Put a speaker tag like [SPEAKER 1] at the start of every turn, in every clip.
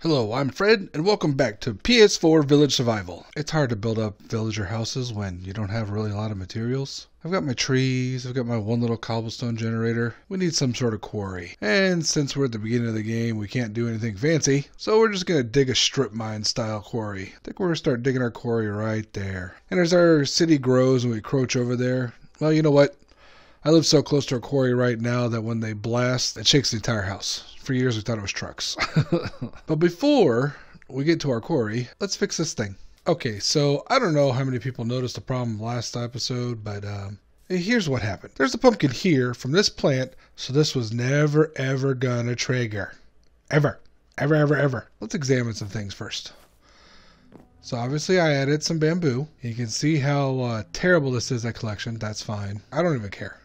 [SPEAKER 1] Hello, I'm Fred, and welcome back to PS4 Village Survival. It's hard to build up villager houses when you don't have really a lot of materials. I've got my trees, I've got my one little cobblestone generator. We need some sort of quarry. And since we're at the beginning of the game, we can't do anything fancy, so we're just going to dig a strip mine style quarry. I think we're going to start digging our quarry right there. And as our city grows and we encroach over there, well, you know what? I live so close to a quarry right now that when they blast, it shakes the entire house. For years we thought it was trucks. But before we get to our quarry, let's fix this thing. Okay, so I don't know how many people noticed the problem last episode, but here's what happened. There's a pumpkin here from this plant, so this was never ever gonna trigger. Ever. Ever. Let's examine some things first. So obviously I added some bamboo. You can see how terrible this is at collection. That's fine. I don't even care.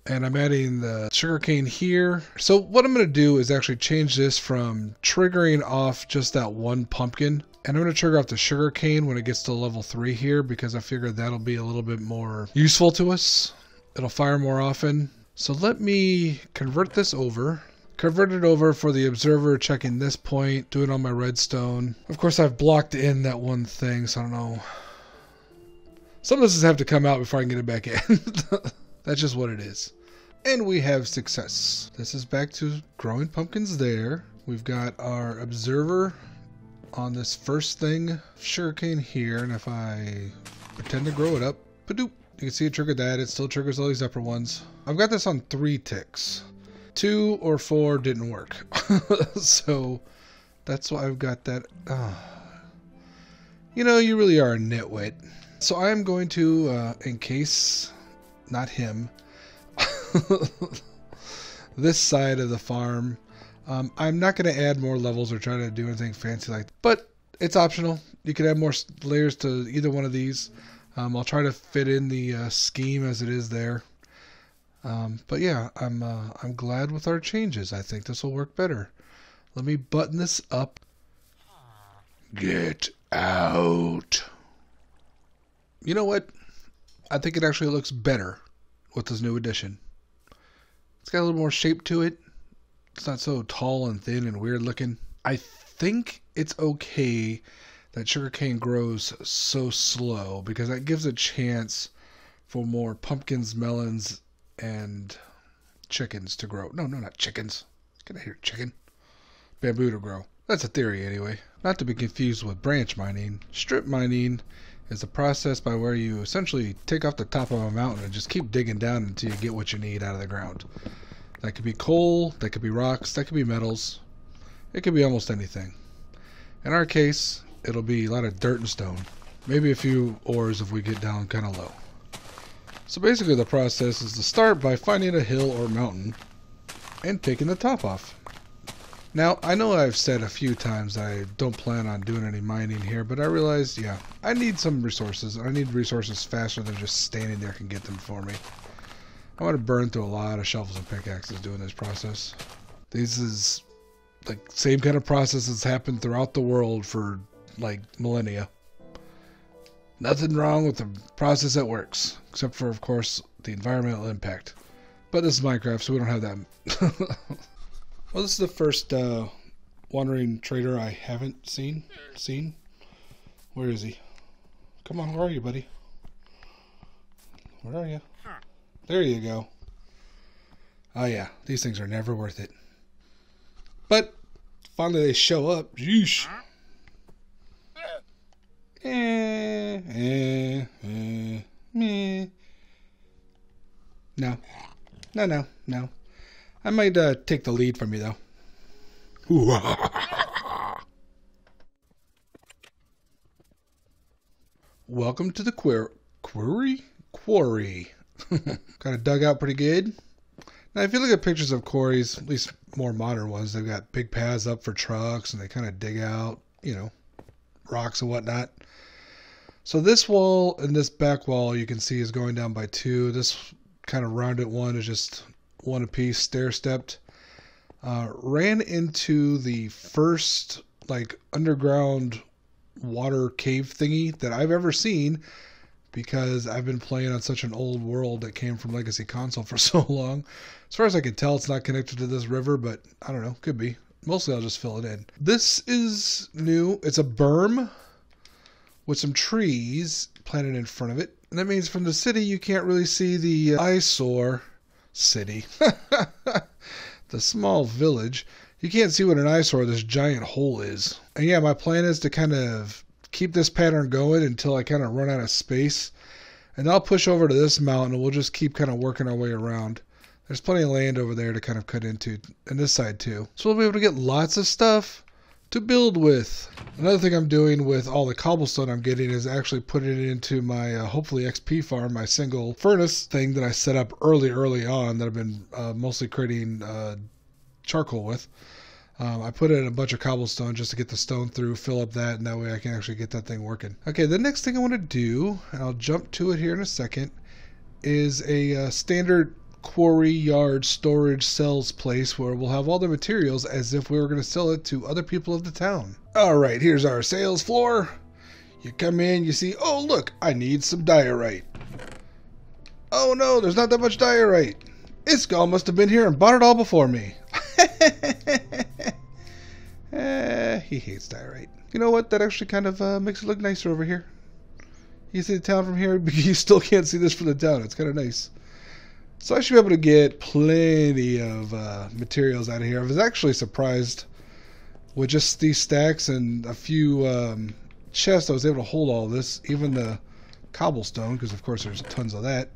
[SPEAKER 1] And I'm adding the sugarcane here. So what I'm going to do is actually change this from triggering off just that one pumpkin. And I'm going to trigger off the sugarcane when it gets to level 3 here, because I figure that'll be a little bit more useful to us. It'll fire more often. So let me convert this over. Convert it over for the observer, checking this point, do it on my redstone. Of course, I've blocked in that one thing, so I don't know. Some of this have to come out before I can get it back in. That's just what it is. And we have success. This is back to growing pumpkins there. We've got our observer on this first thing, sugarcane here, and if I pretend to grow it up, padoop, you can see it triggered that. It still triggers all these upper ones. I've got this on 3 ticks. 2 or 4 didn't work. So that's why I've got that. You know, you really are a nitwit. So I'm going to encase, not him, this side of the farm. I'm not going to add more levels or try to do anything fancy like that, but it's optional. You can add more layers to either one of these. I'll try to fit in the scheme as it is there. But yeah, I'm glad with our changes. I think this will work better. Let me button this up. Get out. You know what? I think it actually looks better with this new addition. It's got a little more shape to it. It's not so tall and thin and weird looking. I think it's okay that sugarcane grows so slow, because that gives a chance for more pumpkins, melons, and chickens to grow. No, not chickens. Get out of here, chicken. Bamboo to grow. That's a theory anyway. Not to be confused with branch mining. Strip mining is a process by where you essentially take off the top of a mountain and just keep digging down until you get what you need out of the ground. That could be coal, that could be rocks, that could be metals. It could be almost anything. In our case, it'll be a lot of dirt and stone. Maybe a few ores if we get down kind of low. So basically the process is to start by finding a hill or mountain and taking the top off. Now, I know I've said a few times I don't plan on doing any mining here, but I realized, yeah, I need some resources. I need resources faster than just standing there can get them for me. I want to burn through a lot of shovels and pickaxes doing this process. This is like same kind of process that's happened throughout the world for like millennia. Nothing wrong with the process that works, except for, of course, the environmental impact. But this is Minecraft, so we don't have that. Well, this is the first wandering trader I haven't seen. Where is he? Come on, where are you, buddy? Where are you? There you go. Oh yeah, these things are never worth it. But finally they show up. Yeesh. No. I might take the lead from you, though. Welcome to the Quarry? Got it dug out pretty good. Now, if you look at pictures of quarries, at least more modern ones, they've got big paths up for trucks, and they kind of dig out, you know, rocks and whatnot. So this wall and this back wall, you can see, is going down by 2. This kind of rounded one is just one apiece, stair-stepped. Ran into the first like underground water cave thingy that I've ever seen, because I've been playing on such an old world that came from Legacy Console for so long. As far as I can tell, it's not connected to this river, but I don't know, could be. mostly I'll just fill it in. This is new. It's a berm with some trees planted in front of it. And that means from the city you can't really see the eyesore city. The small village. You can't see what an eyesore this giant hole is. And yeah, my plan is to kind of keep this pattern going until I kind of run out of space. And I'll push over to this mountain and we'll just keep kind of working our way around. There's plenty of land over there to kind of cut into, and this side too. So we'll be able to get lots of stuff to build with. Another thing I'm doing with all the cobblestone I'm getting is actually putting it into my hopefully XP farm, my single furnace thing that I set up early on that I've been mostly creating charcoal with. I put in a bunch of cobblestone just to get the stone through, fill up that, and that way I can actually get that thing working. Okay, the next thing I want to do, and I'll jump to it here in a second, is a standard quarry yard storage cells place where we'll have all the materials as if we were going to sell it to other people of the town. Alright, here's our sales floor. You come in, you see, oh look, I need some diorite. Oh no, there's not that much diorite. Iskall must have been here and bought it all before me. He hates diorite. You know what, that actually kind of makes it look nicer over here. You see the town from here, but you still can't see this from the town. It's kind of nice. So I should be able to get plenty of materials out of here. I was actually surprised with just these stacks and a few chests I was able to hold all this, even the cobblestone, because of course there's tons of that.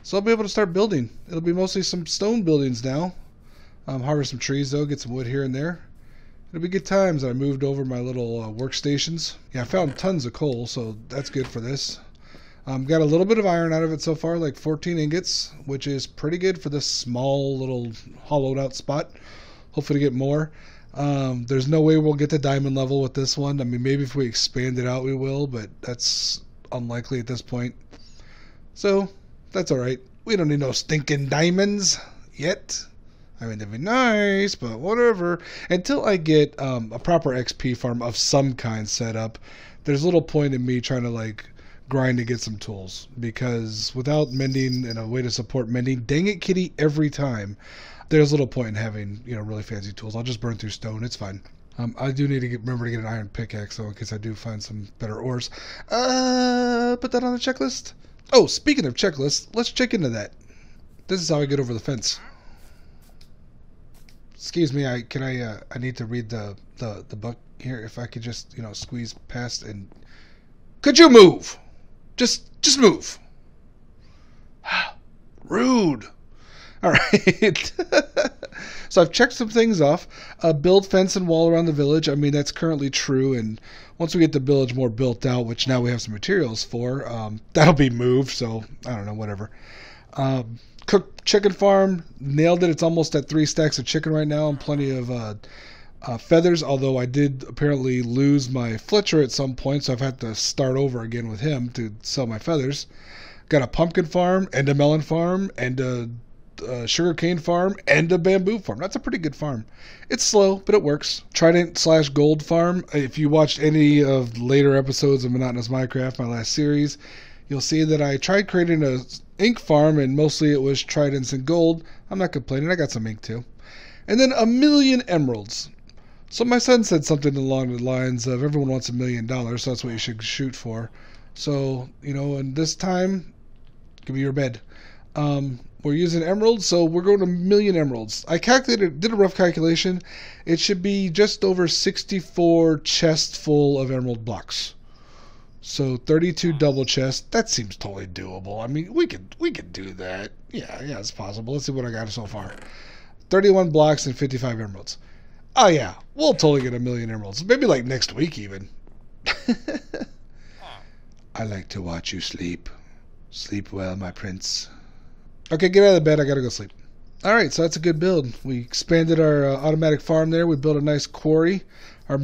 [SPEAKER 1] So I'll be able to start building. It'll be mostly some stone buildings now. Harvest some trees though, get some wood here and there. It'll be good times. I moved over my little workstations. Yeah, I found tons of coal, so that's good for this. Got a little bit of iron out of it so far, like 14 ingots, which is pretty good for this small little hollowed out spot. Hopefully to get more. There's no way we'll get to diamond level with this one. I mean, maybe if we expand it out we will, but that's unlikely at this point. So, that's alright. We don't need no stinking diamonds yet. I mean, they'd be nice, but whatever. Until I get a proper XP farm of some kind set up, there's little point in me trying to like grind to get some tools, because without mending and a way to support mending, dang it kitty, every time, there's little point in having, you know, really fancy tools. I'll just burn through stone, it's fine. I do need to remember to get an iron pickaxe though, in case I do find some better ores. Put that on the checklist. Oh, speaking of checklists, let's check into that. This is how I get over the fence. Excuse me, I need to read the book here. If I could just, you know, squeeze past and... Could you move? Just move. Rude. All right. So I've checked some things off. Build fence and wall around the village. I mean, that's currently true. And once we get the village more built out, which now we have some materials for, that'll be moved. So I don't know, whatever. Cooked chicken farm. Nailed it. It's almost at 3 stacks of chicken right now and plenty of feathers, although I did apparently lose my Fletcher at some point, so I've had to start over again with him to sell my feathers. Got a pumpkin farm, and a melon farm, and a sugarcane farm, and a bamboo farm. That's a pretty good farm. It's slow, but it works. Trident/gold farm. If you watched any of later episodes of Monotonous Minecraft, my last series, you'll see that I tried creating a ink farm, and mostly it was tridents and gold. I'm not complaining. I got some ink too. And then 1,000,000 emeralds. So my son said something along the lines of everyone wants $1 million, so that's what you should shoot for. So, you know, and this time, give me your bed. We're using emeralds, so we're going to 1,000,000 emeralds. I calculated, did a rough calculation. It should be just over 64 chests full of emerald blocks. So 32 double chests. That seems totally doable. I mean, we could do that. Yeah, it's possible. Let's see what I got so far. 31 blocks and 55 emeralds. Oh yeah, we'll totally get 1,000,000 emeralds. Maybe like next week even. I like to watch you sleep. Sleep well, my prince. Okay, get out of the bed. I gotta go sleep. Alright, so that's a good build. We expanded our automatic farm there. We built a nice quarry. Our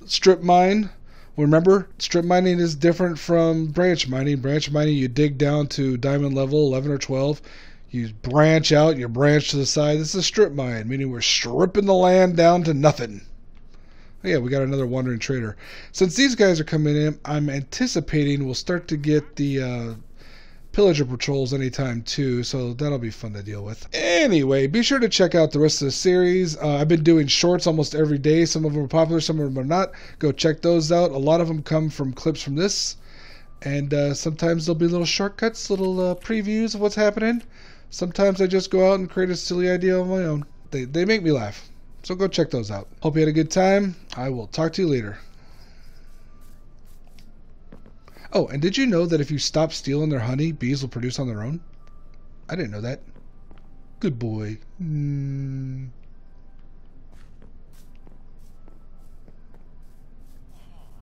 [SPEAKER 1] strip mine. Remember, strip mining is different from branch mining. Branch mining, you dig down to diamond level 11 or 12. You branch out, you branch to the side. This is a strip mine, meaning we're stripping the land down to nothing. Oh, yeah, we got another wandering trader. Since these guys are coming in, I'm anticipating we'll start to get the pillager patrols anytime too, so that'll be fun to deal with. Anyway, be sure to check out the rest of the series. I've been doing shorts almost every day. Some of them are popular, some of them are not. Go check those out. A lot of them come from clips from this, and sometimes there'll be little shortcuts, little previews of what's happening. Sometimes I just go out and create a silly idea of my own. They make me laugh, so go check those out. Hope you had a good time. I will talk to you later. Oh, and did you know that if you stop stealing their honey, bees will produce on their own? I didn't know that. Good boy.